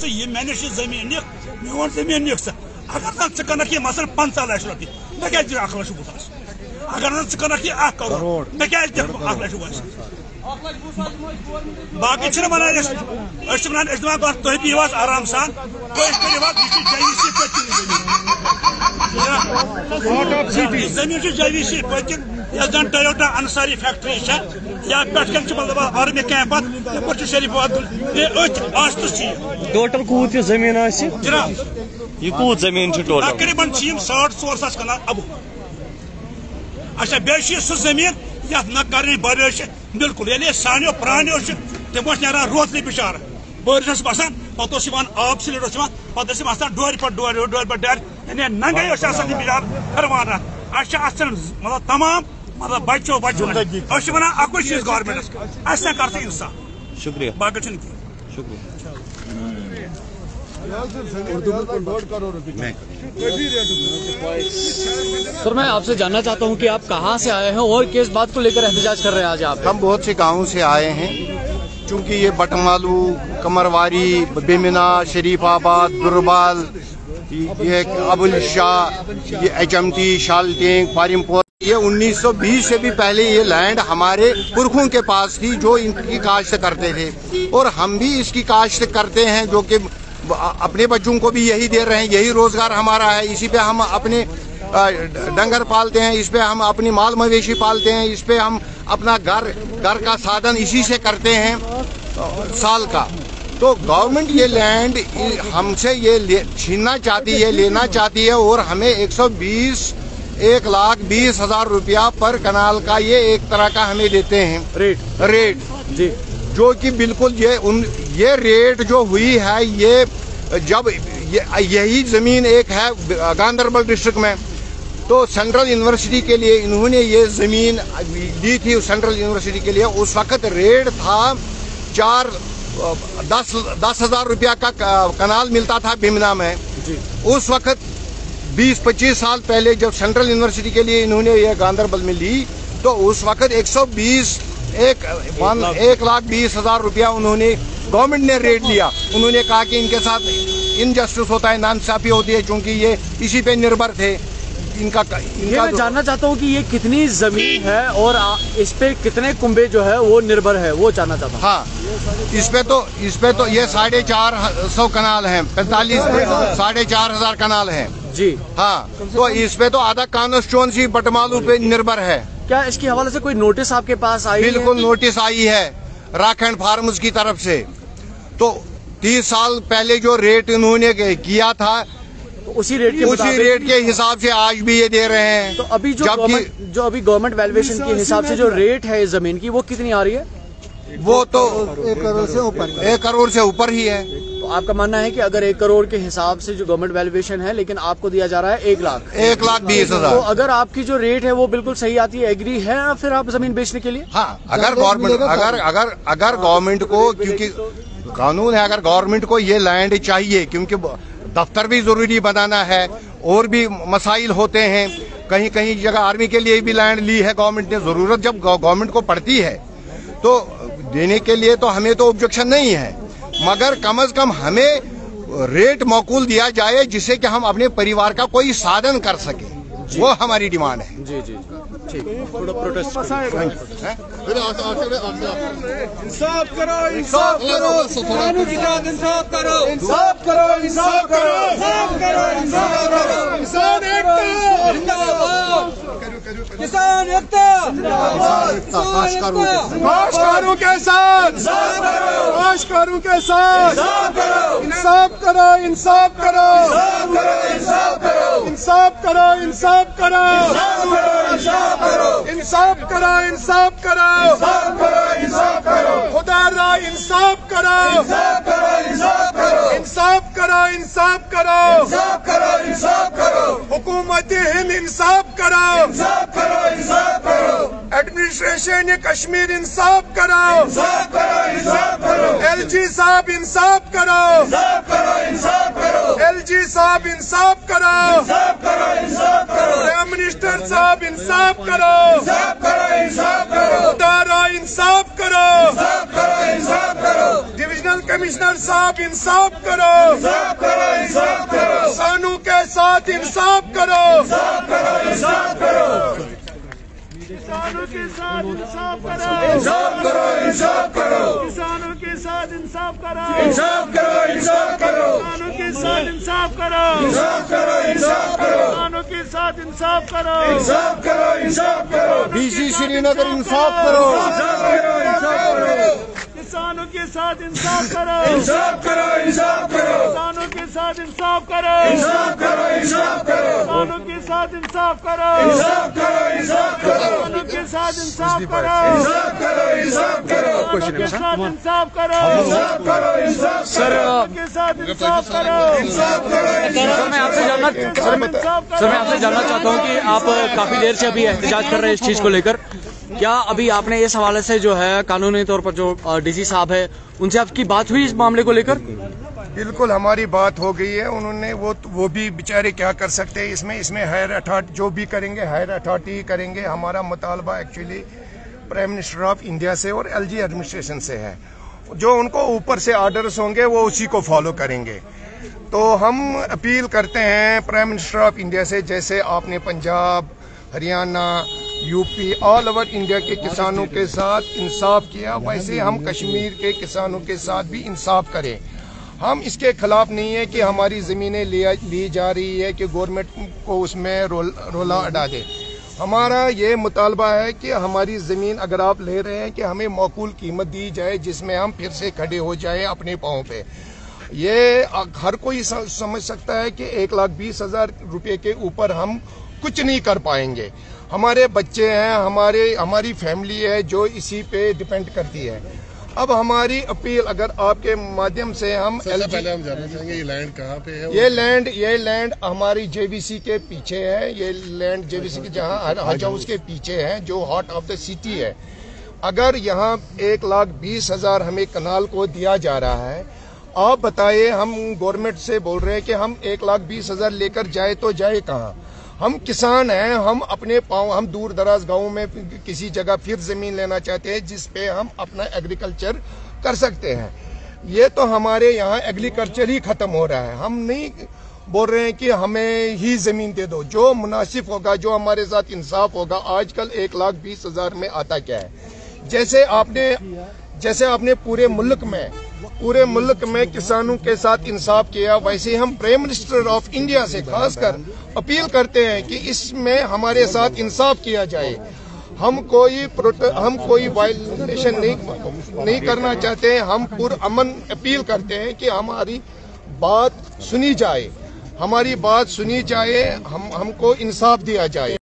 ये मे नश जमीन निक मोन जमीन निक सा अगर ज़ ये मसल 50 लाख रुपये मे क्या 1 लाख गुजास अगर ज़ 1 करोड़ मे क्या 1 लाख गुजास बाकी वन तुम बिहव आराम सान जमीन JVC पकन जन टोयोटा अंसारी फैक्ट्री या पे मतलब आर्मी कैंप पे शरीफाबाद टोटल कूत जमीन जनाब ये कूत जमीन टोटल तकरीबन 4.5 कनाल अब अच्छा बे सह जमीन ये न कर बारिश बिल्कुल ये सानो प्रानो तम ना रोतल बिचार बारिश बसान पे आब सलिड पे डोर पे डर यानी नंगे बिचार फरवाना मतलब तमाम मतलब बचो वन अक चीज गवर्नमेंट कर इंसाफ शुक्रिया बाकी शुक्रिया सर मैं आपसे जानना चाहता हूं कि आप कहां से आए हैं और किस बात को लेकर एहतजाज कर रहे हैं आज आप? हम बहुत से गाँव से आए हैं चूँकि ये बटमालू, कमरवारी, बेमिना, शरीफाबाद, दुर्बाल, ये अबुल शाह, ये HMT, शालटेंग, पारिमपोर, ये 1920 से भी पहले ये लैंड हमारे पुरखों के पास थी जो इनकी काश्त करते थे और हम भी इसकी काश्त करते हैं जो कि अपने बच्चों को भी यही दे रहे हैं, यही रोजगार हमारा है। इसी पे हम अपने डंगर पालते हैं, इस पे हम अपनी माल मवेशी पालते हैं, इस पे हम अपना घर का साधन इसी से करते हैं साल का। तो गवर्नमेंट ये लैंड हमसे ये छीनना चाहती है, लेना चाहती है और हमें 1,20,000 रुपया पर कनाल का ये एक तरह का हमें देते हैं रेट जी, जो कि बिल्कुल ये रेट जो हुई है ये जब यही जमीन एक है गांधरबल डिस्ट्रिक्ट में, तो सेंट्रल यूनिवर्सिटी के लिए इन्होंने ये जमीन दी थी सेंट्रल यूनिवर्सिटी के लिए। उस वक्त रेट था 10,000 रुपया का कनाल मिलता था बिमना में जी। उस वक्त 20-25 साल पहले जब सेंट्रल यूनिवर्सिटी के लिए इन्होंने ये गांधरबल में ली तो उस वक्त 1,20,000 रुपया उन्होंने गवर्नमेंट ने रेट लिया। उन्होंने कहा कि इनके साथ इनजस्टिस होता है, नाइंसाफी होती है क्योंकि ये इसी पे निर्भर थे। इनका मैं जानना चाहता हूँ कि ये कितनी जमीन है और इस पे कितने कुंबे जो है वो निर्भर है, वो जानना चाहता हूँ। हाँ, इस पे तो ये 450 कनाल हैं, 4,500 कनाल हैं जी। हाँ, तो इस पे तो आधा कॉन्स्टिट्यूएंसी बटमालू पे निर्भर है। क्या इसके हवाले से कोई नोटिस आपके पास आई? बिल्कुल नोटिस आई है राखंड फार्मर्स की तरफ से। तो 30 साल पहले जो रेट इन्होंने किया था तो उसी रेट के हिसाब से आज भी ये दे रहे हैं। तो अभी जो अभी गवर्नमेंट वैल्यूएशन के हिसाब से जो रेट है इस जमीन की वो कितनी आ रही है? वो तो 1 करोड़ से ऊपर ही है। तो आपका मानना है कि अगर 1 करोड़ के हिसाब से जो गवर्नमेंट वैल्यूएशन है लेकिन आपको दिया जा रहा है 1,20,000। तो अगर आपकी जो रेट है वो बिल्कुल सही आती है, एग्री है फिर आप जमीन बेचने के लिए? हाँ, अगर गवर्नमेंट को, क्योंकि कानून है, अगर गवर्नमेंट को ये लैंड चाहिए क्योंकि दफ्तर भी जरूरी बनाना है और भी मसाइल होते हैं, कहीं कहीं जगह आर्मी के लिए भी लैंड ली है गवर्नमेंट ने। जरूरत जब गवर्नमेंट को पड़ती है तो देने के लिए तो हमें तो ऑब्जेक्शन नहीं है, मगर कम से कम हमें रेट मौकूल दिया जाए जिससे कि हम अपने परिवार का कोई साधन कर सके, वो हमारी डिमांड है। जी जी ठीक, थोड़ा प्रोटेस्ट इंसाफ करो, इंसाफ करो, कानून के साथ इंसाफ करो, इंसाफ करो, इंसाफ करो, इंसाफ करो, इंसाफ करो। किसान एकता जिंदाबाद, किसान एकता जिंदाबाद, काश्तकारों के साथ इंसाफ करो, काश्तकारों के साथ इंसाफ करो, इंसाफ करो, इंसाफ करो, इंसाफ करो, इंसाफ करो, इंसाफ करो, इंसाफ करो, इंसाफ करो, इंसाफ करो, इंसाफ करो, इंसाफ करो, खुदा रा इंसाफ करो, इंसाफ करो, इंसाफ करो, इंसाफ करो, इंसाफ करो, इंसाफ करो, इंसाफ करो, हुकूमत हिंद इंसाफ करो, इंसाफ करो, इंसाफ करो, एडमिनिस्ट्रेशन कश्मीर इंसाफ करो, इंसाफ करो, इंसाफ करो, LG साहब इंसाफ करो, इंसाफ करो, इंसाफ करो, LG साहब इंसाफ करो, इंसाफ करो, इंसाफ करो, प्राइम मिनिस्टर साहब इंसाफ करो, इंसाफ करो, इंसाफ करो, खुदा रा इंसाफ करो, इंसाफ करो, इंसाफ करो, डिविजनल कमिश्नर साहब इंसाफ करो, इंसाफ करो, इंसाफ करो, किसानों के साथ इंसाफ करो, इंसाफ करो, इंसाफ करो, किसानों के साथ इंसाफ करो, इंसाफ करो, इंसाफ करो, किसानों के साथ इंसाफ करो, इंसाफ करो, इंसाफ करो, किसानों के साथ इंसाफ करो, इंसाफ करो, इंसाफ करो, किसानों के साथ इंसाफ करो, इंसाफ करो, इंसाफ करो, डीसी श्रीनगर इंसाफ करो, इंसाफ करो, इंसाफ करो, किसानों के साथ इंसाफ करो, इंसाफ करो, इंसाफ करो, किसानों के साथ इंसाफ करो, इंसाफ करो, इंसाफ करो, किसानों के साथ इंसाफ करो, इंसाफ करो, इंसाफ करो, किसानों के साथ इंसाफ करो, इंसाफ करो, इंसाफ करो, किसानों के साथ इंसाफ करो, इंसाफ करो, इंसाफ करो, के साथ इंसाफ करो, इंसाफ करो। सर मैं आपसे जानना चाहता हूँ कि आप काफी देर से अभी एहतजाज कर रहे हैं इस चीज को लेकर, क्या अभी आपने इस हवाले से जो है कानूनी तौर पर जो डीसी साहब है उनसे आपकी बात हुई इस मामले को लेकर? बिल्कुल हमारी बात हो गई है, उन्होंने वो भी बेचारे क्या कर सकते हैं इसमें हायर अथॉरिटी जो भी करेंगे हायर अथॉरिटी करेंगे। हमारा मुतालबा actually prime minister of India से और एलजी एडमिनिस्ट्रेशन से है, जो उनको ऊपर से ऑर्डर्स होंगे वो उसी को फॉलो करेंगे। तो हम अपील करते हैं प्राइम मिनिस्टर ऑफ इंडिया से, जैसे आपने Punjab, Haryana, UP, all over India के किसानों के साथ इंसाफ किया, वैसे हम कश्मीर के किसानों के साथ भी इंसाफ करें। हम इसके खिलाफ नहीं है कि हमारी ज़मीनें ली जा रही है कि गवर्नमेंट को उसमें रोला अड़ा दे। हमारा ये मुतालबा है कि हमारी ज़मीन अगर आप ले रहे हैं कि हमें मौकूल कीमत दी जाए, जिसमें हम फिर से खड़े हो जाएं अपने पाँव पे। ये हर कोई समझ सकता है कि 1,20,000 रुपये के ऊपर हम कुछ नहीं कर पाएंगे। हमारे बच्चे हैं, हमारी फैमिली है जो इसी पे डिपेंड करती है। अब हमारी अपील अगर आपके माध्यम से हम पहले हम जानना चाहेंगे ये लैंड कहाँ पे है? ये लैंड हमारी जेवीसी के पीछे है। ये लैंड जेवीसी के जहाँ हज हाउस के पीछे है, जो हार्ट ऑफ द सिटी है। अगर यहाँ 1,20,000 हमें कनाल को दिया जा रहा है, आप बताइए, हम गवर्नमेंट से बोल रहे हैं कि हम 1,20,000 लेकर जाए तो जाए कहाँ? हम किसान हैं, हम अपने पाँव, हम दूर दराज गाँव में किसी जगह फिर जमीन लेना चाहते हैं जिस पे हम अपना एग्रीकल्चर कर सकते हैं। ये तो हमारे यहाँ एग्रीकल्चर ही खत्म हो रहा है। हम नहीं बोल रहे हैं कि हमें ही जमीन दे दो, जो मुनासिब होगा, जो हमारे साथ इंसाफ होगा। आजकल 1,20,000 में आता क्या है? जैसे आपने पूरे मुल्क में किसानों के साथ इंसाफ किया, वैसे हम प्राइम मिनिस्टर ऑफ इंडिया से खासकर अपील करते हैं कि इसमें हमारे साथ इंसाफ किया जाए। हम कोई वायलेशन नहीं करना चाहते हैं। हम पुरअमन अपील करते हैं कि हमारी बात सुनी जाए, हमको इंसाफ दिया जाए।